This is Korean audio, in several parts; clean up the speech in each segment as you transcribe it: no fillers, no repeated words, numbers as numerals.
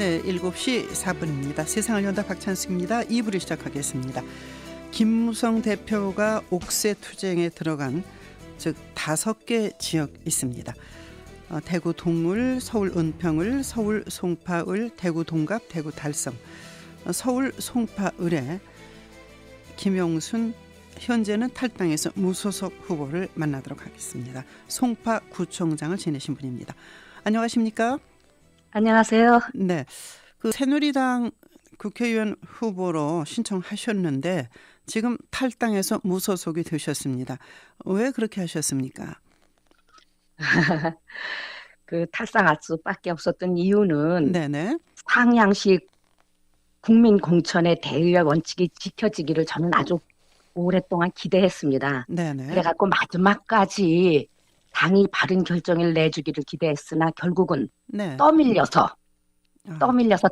네, 7시 4분입니다. 세상을 연다 박찬숙입니다. 2부를 시작하겠습니다. 김무성 대표가 옥새 투쟁에 들어간 즉 5개 지역 있습니다. 대구 동을, 서울 은평을, 서울 송파을, 대구 동갑, 대구 달성. 서울 송파을에 김영순 현재는 탈당해서 무소속 후보를 만나도록 하겠습니다. 송파구청장을 지내신 분입니다. 안녕하십니까? 안녕하세요. 네, 그 새누리당 국회의원 후보로 신청하셨는데 지금 탈당해서 무소속이 되셨습니다. 왜 그렇게 하셨습니까? 그 탈당할 수밖에 없었던 이유는 네네. 상향식 국민 공천의 대의와 원칙이 지켜지기를 저는 아주 오랫동안 기대했습니다. 네네. 그래갖고 마지막까지 당이 바른 결정을 내주기를 기대했으나 결국은 네. 떠밀려서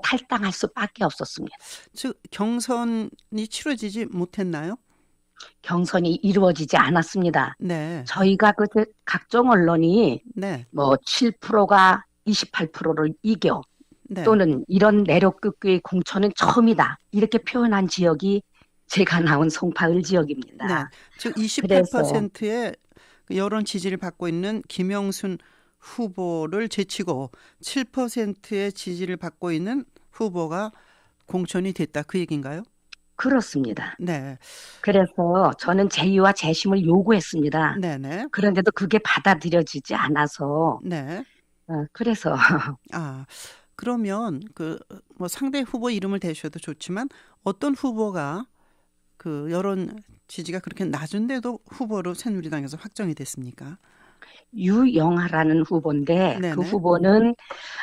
탈당할 수밖에 없었습니다. 즉 경선이 치러지지 못했나요? 경선이 이루어지지 않았습니다. 네. 저희가 각종 언론이 네. 뭐 7%가 28%를 이겨 네. 또는 이런 내력극의 공천은 처음이다 이렇게 표현한 지역이 제가 나온 송파을 지역입니다. 네. 즉 28%의 여론 지지를 받고 있는 김영순 후보를 제치고 7%의 지지를 받고 있는 후보가 공천이 됐다, 그 얘기인가요? 그렇습니다. 네. 그래서 저는 제의와 재심을 요구했습니다. 네네. 그런데도 그게 받아들여지지 않아서 네. 그래서 그러면 뭐 상대 후보 이름을 대셔도 좋지만 어떤 후보가 그 여론 지지가 그렇게 낮은데도 후보로 새누리당에서 확정이 됐습니까? 유영하라는 후보인데 네네. 그 후보는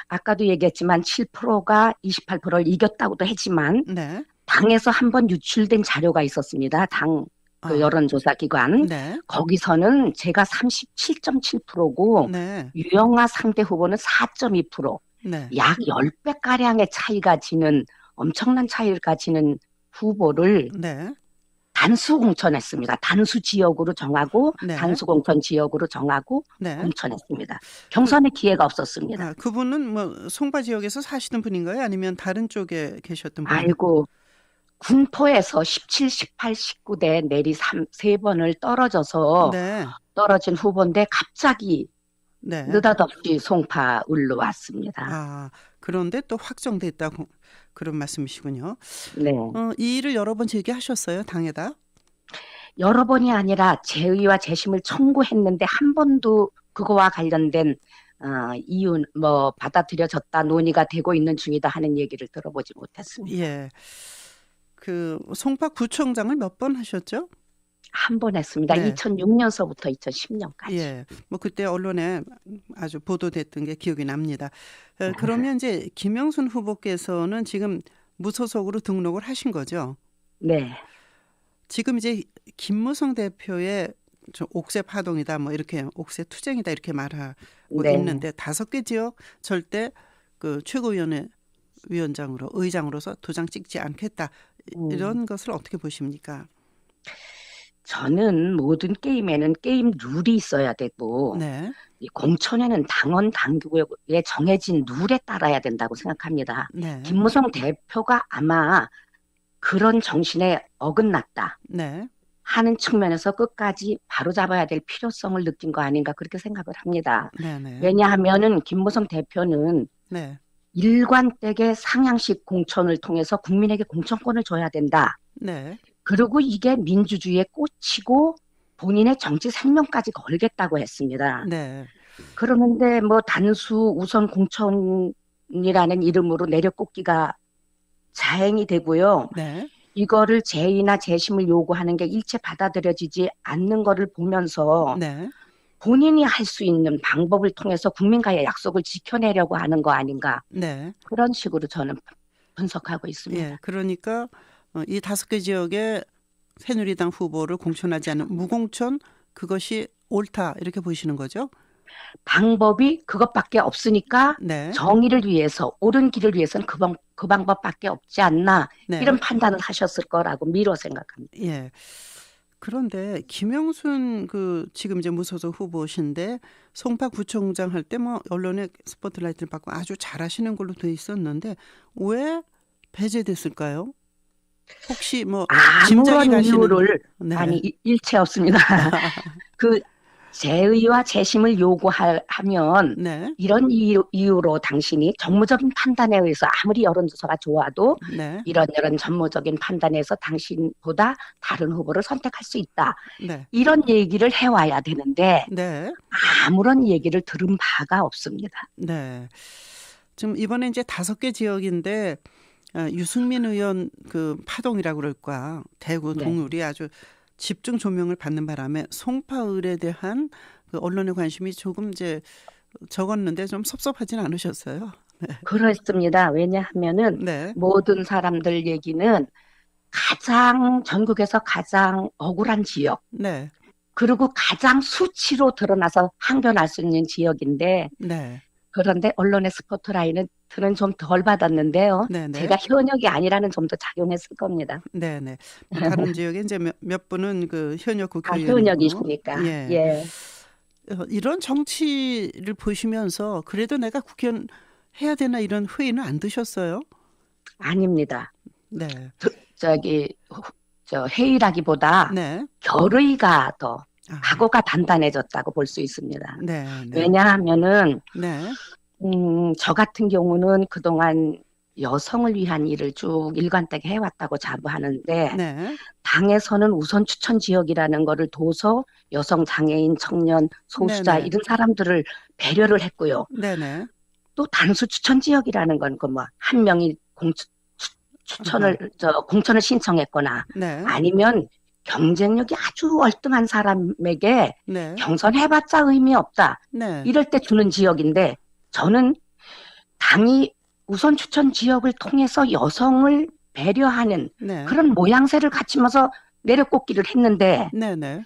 아까도 얘기했지만 7%가 28%를 이겼다고도 했지만 네. 당에서 한번 유출된 자료가 있었습니다. 당 여론조사 기관. 네. 거기서는 제가 37.7%고 네. 유영하 상대 후보는 4.2%. 네. 약 10배가량의 차이가 지는 엄청난 차이가 지는 후보를 네. 단수 공천했습니다. 단수 지역으로 정하고 네. 단수 공천 지역으로 정하고 네. 공천했습니다. 경선의 기회가 없었습니다. 그분은 뭐 송파 지역에서 사시는 분인가요? 아니면 다른 쪽에 계셨던 분인가요? 아이고, 군포에서 17, 18, 19대 내리 3번을 떨어져서 네. 떨어진 후보인데 갑자기 네. 느닷없이 송파을로 왔습니다. 그런데 또 확정됐다고 그런 말씀이시군요. 네. 이 일을 여러 번 제기하셨어요, 당에다? 여러 번이 아니라 제의와 재심을 청구했는데 한 번도 그거와 관련된 이유 뭐 받아들여졌다 논의가 되고 있는 중이다 하는 얘기를 들어보지 못했습니다. 예. 그 송파구청장을 몇 번 하셨죠? 한 번 했습니다. 네. 2006년서부터 2010년까지. 예. 뭐 그때 언론에 아주 보도됐던 게 기억이 납니다. 그러면 이제 김영순 후보께서는 지금 무소속으로 등록을 하신 거죠? 네. 지금 이제 김무성 대표의 옥새 파동이다, 뭐 이렇게 옥새 투쟁이다 이렇게 말하고 네. 있는데 5개 지역 절대 그 최고위원장으로 의장으로서 도장 찍지 않겠다, 이런 것을 어떻게 보십니까? 저는 모든 게임에는 게임 룰이 있어야 되고 네. 이 공천에는 당원 당규에 정해진 룰에 따라야 된다고 생각합니다. 네. 김무성 대표가 아마 그런 정신에 어긋났다 네. 하는 측면에서 끝까지 바로잡아야 될 필요성을 느낀 거 아닌가 그렇게 생각을 합니다. 네네. 왜냐하면은 김무성 대표는 네. 일관되게 상향식 공천을 통해서 국민에게 공천권을 줘야 된다. 네. 그리고 이게 민주주의의 꽃이고 본인의 정치 생명까지 걸겠다고 했습니다. 네. 그러는데 뭐 단수 우선 공천이라는 이름으로 내력 꽂기가 자행이 되고요. 네. 이거를 제의나 재심을 요구하는 게 일체 받아들여지지 않는 거를 보면서 네. 본인이 할 수 있는 방법을 통해서 국민과의 약속을 지켜내려고 하는 거 아닌가. 네. 그런 식으로 저는 분석하고 있습니다. 예. 그러니까 이 5개 지역의 새누리당 후보를 공천하지 않은 무공천, 그것이 옳다 이렇게 보시는 거죠? 방법이 그것밖에 없으니까 네. 정의를 위해서 옳은 길을 위해서는 그 방법밖에 없지 않나. 네. 이런 판단을 하셨을 거라고 미뤄 생각합니다. 예. 그런데 김영순 그 지금 이제 무소속 후보신데 송파 구청장 할 때 뭐 언론의 스포트라이트를 받고 아주 잘하시는 걸로 돼 있었는데 왜 배제됐을까요? 혹시 뭐 짐작이 아무런 가시는? 이유를 네. 아니 일체 없습니다. 그 재의와 재심을 요구하면 네. 이런 이유로 당신이 정무적인 판단에 의해서 아무리 여론조사가 좋아도 네. 이런 정무적인 판단에서 당신보다 다른 후보를 선택할 수 있다. 네. 이런 얘기를 해와야 되는데 네. 아무런 얘기를 들은 바가 없습니다. 네. 지금 이번에 이제 5개 지역인데 유승민 의원 그 파동이라고 그럴까 대구 네. 동률이 아주 집중 조명을 받는 바람에 송파을에 대한 그 언론의 관심이 조금 이제 적었는데 좀 섭섭하진 않으셨어요? 네. 그렇습니다. 왜냐하면은 네. 모든 사람들 얘기는 전국에서 가장 억울한 지역, 네. 그리고 가장 수치로 드러나서 항변할 수 있는 지역인데, 네. 그런데 언론의 스포트라이트는 좀 덜 받았는데요. 네네. 제가 현역이 아니라는 점도 작용했을 겁니다. 네네. 뭐 다른 지역에 이제 몇 분은 그 현역 국회의원이고. 현역이시니까. 예. 예. 이런 정치를 보시면서 그래도 내가 국회의원 해야 되나 이런 회의는 안 드셨어요? 아닙니다. 네. 회의라기보다 네. 결의가 더 아, 각오가 단단해졌다고 볼 수 있습니다. 네. 네. 왜냐하면은 네. 저 같은 경우는 그동안 여성을 위한 일을 쭉 일관되게 해왔다고 자부하는데 네. 당에서는 우선 추천 지역이라는 거를 둬서 여성, 장애인, 청년, 소수자 네네. 이런 사람들을 배려를 했고요. 네네. 또 단수 추천 지역이라는 건 그 뭐 한 명이 공천을 신청했거나 네. 아니면 경쟁력이 아주 월등한 사람에게 네. 경선해봤자 의미 없다. 네. 이럴 때 주는 지역인데 저는 당이 우선 추천 지역을 통해서 여성을 배려하는 네. 그런 모양새를 갖추면서 내려꽂기를 했는데 네네.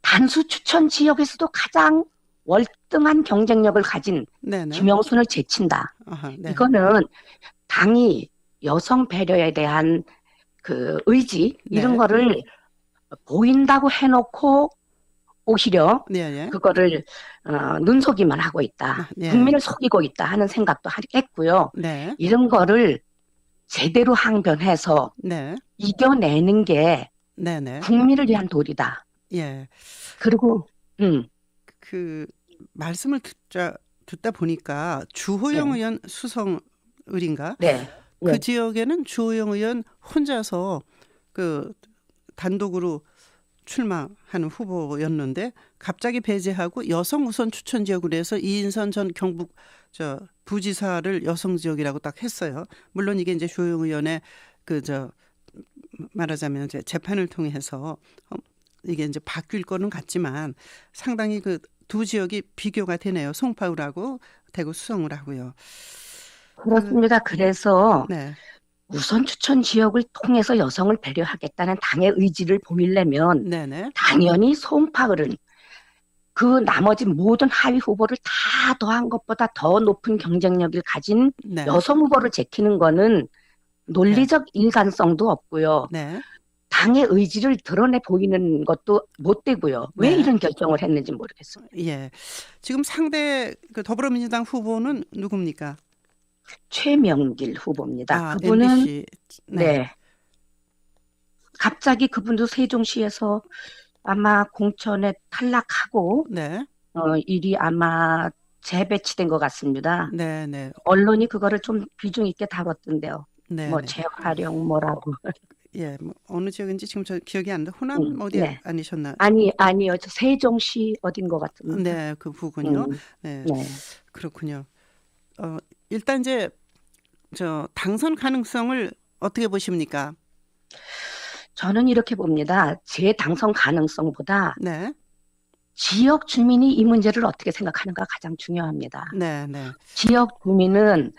단수 추천 지역에서도 가장 월등한 경쟁력을 가진 네네. 김영순을 제친다. 아하, 네. 이거는 당이 여성 배려에 대한 그 의지 이런 네. 거를 보인다고 해놓고 오히려 네. 그거를 눈속이만 하고 있다. 네. 국민을 속이고 있다 하는 생각도 했고요. 네. 이런 거를 제대로 항변해서 네. 이겨내는 게 네네. 국민을 위한 도리다. 예. 그리고 그 말씀을 듣다 보니까 주호영 네. 의원 수성을인가? 네. 그 네. 지역에는 주호영 의원 혼자서 그 단독으로 출마하는 후보였는데 갑자기 배제하고 여성 우선 추천 지역으로 해서 이인선 전 경북 부지사를 여성 지역이라고 딱 했어요. 물론 이게 이제 주호영 의원의 말하자면 이제 재판을 통해서 이게 이제 바뀔 거는 같지만 상당히 그 두 지역이 비교가 되네요. 송파울하고 대구 수성을하고요. 그렇습니다. 그래서 네. 우선 추천 지역을 통해서 여성을 배려하겠다는 당의 의지를 보이려면 네네. 당연히 송파을은 그 나머지 모든 하위 후보를 다 더한 것보다 더 높은 경쟁력을 가진 네. 여성 후보를 제키는 거는 논리적 일관성도 없고요. 네. 당의 의지를 드러내 보이는 것도 못 되고요. 왜 네. 이런 결정을 했는지 모르겠습니다. 예. 지금 상대 그 더불어민주당 후보는 누굽니까? 최명길 후보입니다. 아, 그분은 MBC. 네. 갑자기 그분도 세종시에서 아마 공천에 탈락하고 네. 일이 아마 재배치된 것 같습니다. 네, 네. 언론이 그거를 좀 비중 있게 다뤘던데요. 네. 뭐 네. 재활용 뭐라고. 예, 뭐 어느 지역인지 지금 저 기억이 안 나. 호남 어디 네. 아니셨나? 아니요. 저 세종시 어딘 것 같은데. 네, 그 부근요. 네. 네. 그렇군요. 일단 이제 당선 가능성을 어떻게 보십니까? 저는 이렇게 봅니다. 제 당선 가능성보다 네. 지역 주민이 이 문제를 어떻게 생각하는가 가장 중요합니다. 네, 네. 지역 주민은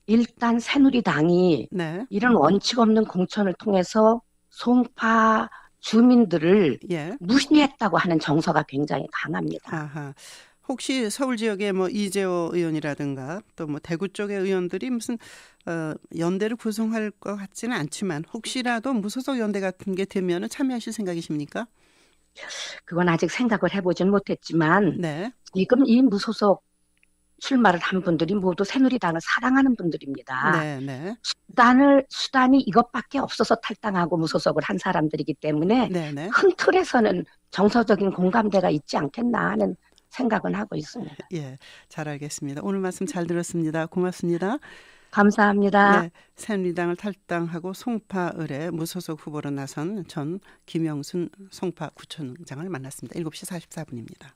일단 새누리당이 네. 이런 원칙 없는 공천을 통해서 송파 주민들을 예. 무시했다고 하는 정서가 굉장히 강합니다. 아하. 혹시 서울 지역의 뭐 이재호 의원이라든가 또 뭐 대구 쪽의 의원들이 무슨 연대를 구성할 것 같지는 않지만 혹시라도 무소속 연대 같은 게 되면 참여하실 생각이십니까? 그건 아직 생각을 해보진 못했지만 네, 지금 이 무소속 출마를 한 분들이 모두 새누리당을 사랑하는 분들입니다. 네, 네, 수단이 이것밖에 없어서 탈당하고 무소속을 한 사람들이기 때문에 네, 네. 큰 틀에서는 정서적인 공감대가 있지 않겠나 하는 생각은 하고 있습니다. 예, 잘 알겠습니다. 오늘 말씀 잘 들었습니다. 고맙습니다. 감사합니다. 네, 새누리당을 탈당하고 송파 을에 무소속 후보로 나선 전 김영순 송파 구청장을 만났습니다. 7시 44분입니다.